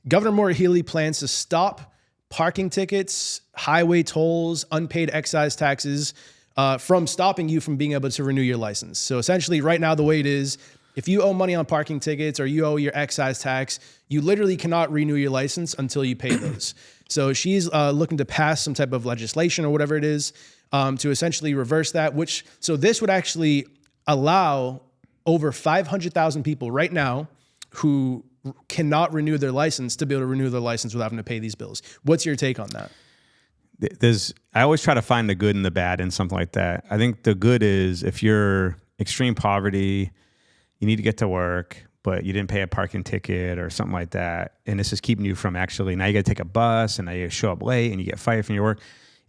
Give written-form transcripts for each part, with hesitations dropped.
Governor Maura Healey plans to stop parking tickets, highway tolls, unpaid excise taxes from stopping you from being able to renew your license. So essentially right now, the way it is, if you owe money on parking tickets or you owe your excise tax, you literally cannot renew your license until you pay those. So she's looking to pass some type of legislation or whatever it is to essentially reverse that, so this would actually allow over 500,000 people right now who cannot renew their license to be able to renew their license without having to pay these bills. What's your take on that? I always try to find the good and the bad in something like that. I think the good is if you're extreme poverty, you need to get to work, but you didn't pay a parking ticket or something like that, and this is keeping you from actually, now you got to take a bus and now you show up late and you get fired from your work.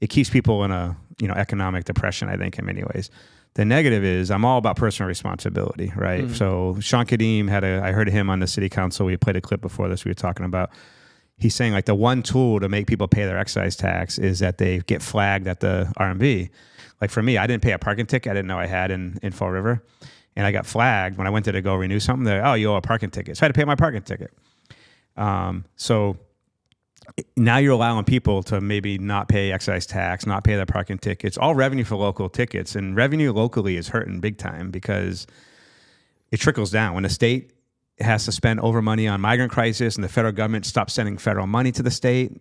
It keeps people in a economic depression, I think, in many ways. The negative is I'm all about personal responsibility, right? Mm-hmm. So Sean Kadim I heard him on the city council. We played a clip before this we were talking about. He's saying like the one tool to make people pay their excise tax is that they get flagged at the RMV. Like for me, I didn't pay a parking ticket I didn't know I had in Fall River. And I got flagged when I went to go renew something. They're, oh, you owe a parking ticket. So I had to pay my parking ticket. So now you're allowing people to maybe not pay excise tax, not pay their parking tickets, all revenue for local tickets. And revenue locally is hurting big time because it trickles down. When the state has to spend over money on migrant crisis and the federal government stops sending federal money to the state,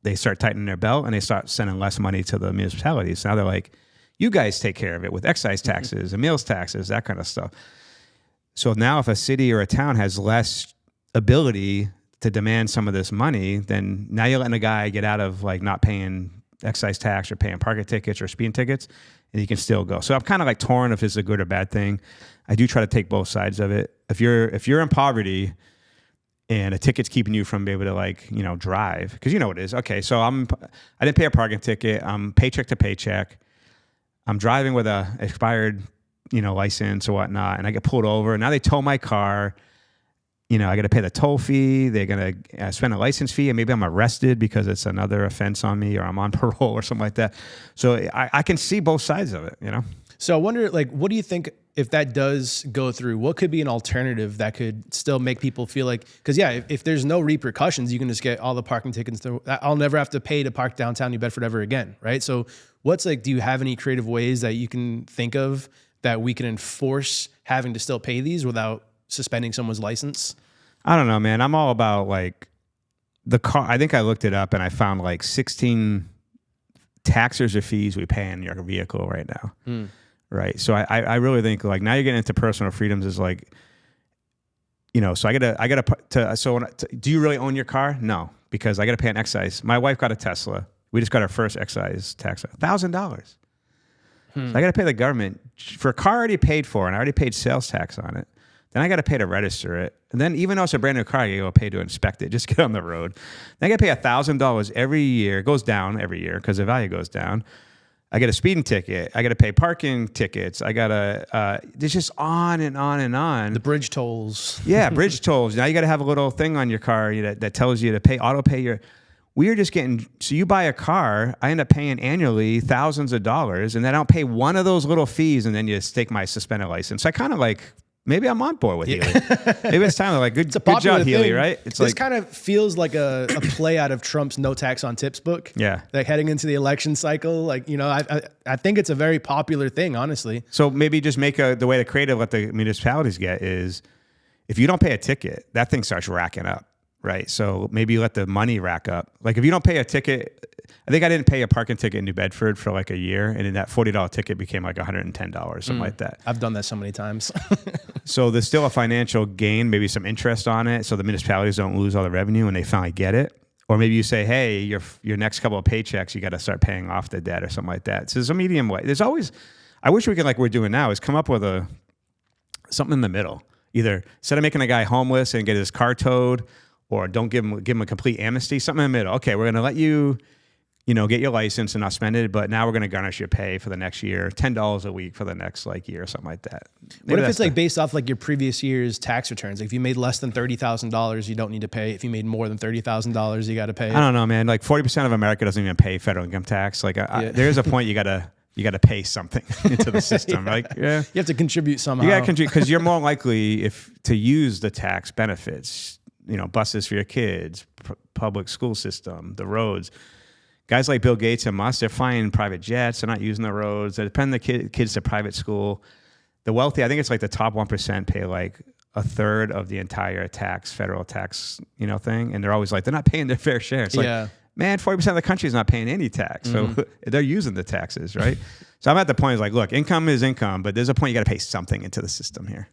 they start tightening their belt and they start sending less money to the municipalities. Now they're like, you guys take care of it with excise taxes and meals taxes, that kind of stuff. So now if a city or a town has less ability to demand some of this money, then now you're letting a guy get out of like not paying excise tax or paying parking tickets or speeding tickets, and he can still go. So I'm kind of like torn if it's a good or bad thing. I do try to take both sides of it. If you're in poverty and a ticket's keeping you from being able to drive, because you know what it is. Okay, so I didn't pay a parking ticket. I'm paycheck to paycheck. I'm driving with a expired, license or whatnot, and I get pulled over. And now they tow my car. I got to pay the toll fee. They're going to spend a license fee, and maybe I'm arrested because it's another offense on me, or I'm on parole or something like that. So I can see both sides of it, So I wonder, what do you think if that does go through? What could be an alternative that could still make people feel like, because if there's no repercussions, you can just get all the parking tickets. I'll never have to pay to park downtown New Bedford ever again, right? So do you have any creative ways that you can think of that we can enforce having to still pay these without suspending someone's license? I don't know, man. I'm all about the car. I think I looked it up and I found 16 taxes or fees we pay on your vehicle right now. Right. So I really think now you're getting into personal freedoms is so do you really own your car? No, because I got to pay an excise. My wife got a Tesla. We just got our first excise tax, $1,000. So I got to pay the government for a car I already paid for, and I already paid sales tax on it. Then I got to pay to register it. And then even though it's a brand new car, I got to pay to inspect it, just get on the road. Then I got to pay $1,000 every year. It goes down every year because the value goes down. I get a speeding ticket. I got to pay parking tickets. I got to, it's just on and on and on. The bridge tolls. Yeah, bridge tolls. Now you got to have a little thing on your car that tells you to auto pay your, we are just getting, so you buy a car, I end up paying annually thousands of dollars, and then I don't pay one of those little fees, and then you stake my suspended license. So I kind of maybe I'm on board with Healey. Maybe it's time to good job, Healey, right? This kind of feels like a play out of Trump's no tax on tips book. Yeah. Heading into the election cycle, I think it's a very popular thing, honestly. So maybe just make the way to creative what the municipalities get is if you don't pay a ticket, that thing starts racking up. Right. So maybe you let the money rack up. If you don't pay a ticket, I think I didn't pay a parking ticket in New Bedford for a year. And then that $40 ticket became $110, something like that. I've done that so many times. So there's still a financial gain, maybe some interest on it. So the municipalities don't lose all the revenue when they finally get it. Or maybe you say, hey, your next couple of paychecks, you got to start paying off the debt or something like that. So there's a medium way. There's always, I wish we could, we're doing now, is come up with something in the middle. Either instead of making a guy homeless and get his car towed, or don't give him a complete amnesty, something in the middle. Okay, we're going to let you, get your license and not spend it, but now we're going to garnish your pay for the next year, $10 a week for the next year or something like that. Maybe what if it's based off your previous year's tax returns? If you made less than $30,000, you don't need to pay. If you made more than $30,000, you got to pay. I don't know, man. 40% of America doesn't even pay federal income tax. There's a point you got to pay something into the system. You have to contribute somehow. You got to contribute because you're more likely to use the tax benefits. buses for your kids, public school system, the roads. Guys like Bill Gates and Musk, they're flying private jets. They're not using the roads. They're depending the kids to private school. The wealthy, I think it's like the top 1% pay like a third of the entire federal tax, thing. And they're always like, they're not paying their fair share. It's like, man, 40% of the country is not paying any tax. So they're using the taxes, right? So I'm at the point, is like, look, income is income, but there's a point you got to pay something into the system here.